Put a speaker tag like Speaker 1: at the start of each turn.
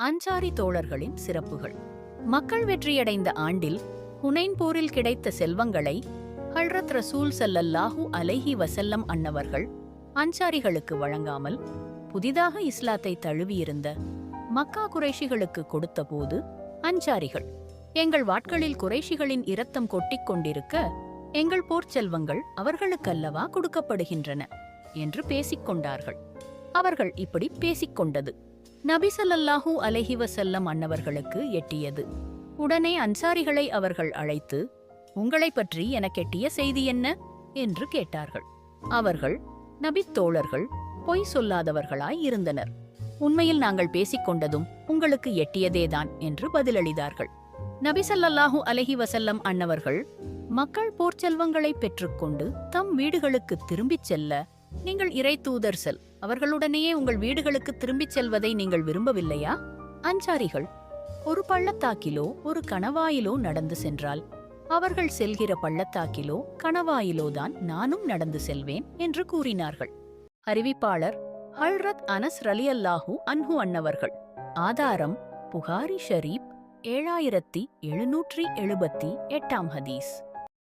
Speaker 1: அன்சாரி தோழர்களின் சிறப்புகள். மக்கள் வெற்றியடைந்த ஆண்டில் ஹுனைன் போரில் கிடைத்த செல்வங்களை ஹல்ரத் ரசூல் ஸல்லல்லாஹு அலைஹி வஸல்லம் அன்னவர்கள் அன்சாரிகளுக்கு வழங்காமல் புதிதாக இஸ்லாத்தை தழுவியிருந்த மக்கா குறைஷிகளுக்கு கொடுத்தபோது அன்சாரிகள், எங்கள் வாட்களில் குறைஷிகளின் இரத்தம் கொட்டிக் கொண்டிருக்க எங்கள் போர்ச்செல்வங்கள் அவர்களுக்கல்லவா கொடுக்கப்படுகின்றன என்று பேசிக்கொண்டார்கள். அவர்கள் இப்படி பேசிக்கொண்டது நபி ஸல்லல்லாஹு அலைஹி வஸல்லம் அன்னவர்களுக்கு எட்டியது. உடனே அன்சாரிகளை அவர்கள் அழைத்து, உங்களைப் பற்றி எனக்கெட்டிய செய்தி என்ன என்று கேட்டார்கள். அவர்கள் நபித் தோழர்கள் பொய் சொல்லாதவர்களாய் இருந்தனர். உண்மையில் நாங்கள் பேசிக்கொண்டதும் உங்களுக்கு எட்டியதேதான் என்று பதிலளித்தார்கள். நபி ஸல்லல்லாஹு அலைஹி வஸல்லம் அன்னவர்கள் மக்கள் போர்ச்செல்வங்களை பெற்றுக்கொண்டு தம் வீடுகளுக்கு திரும்பிச் செல்ல, நீங்கள் இறை தூதர் செல், அவர்களுடனேயே உங்கள் வீடுகளுக்கு திரும்பிச் செல்வதை நீங்கள் விரும்பவில்லையா? அன்சாரிகள், ஒரு பள்ளத்தாக்கிலோ ஒரு கணவாயிலோ நடந்து சென்றால் அவர்கள் செல்கிற பள்ளத்தாக்கிலோ கணவாயிலோதான் நானும் நடந்து செல்வேன் என்று கூறினார்கள். அறிவிப்பாளர் ஹல்ரத் அனஸ் ரலியல்லாஹு அன்ஹு அன்னவர்கள். ஆதாரம் புகாரி ஷரீப் 7778 ஹதீஸ்.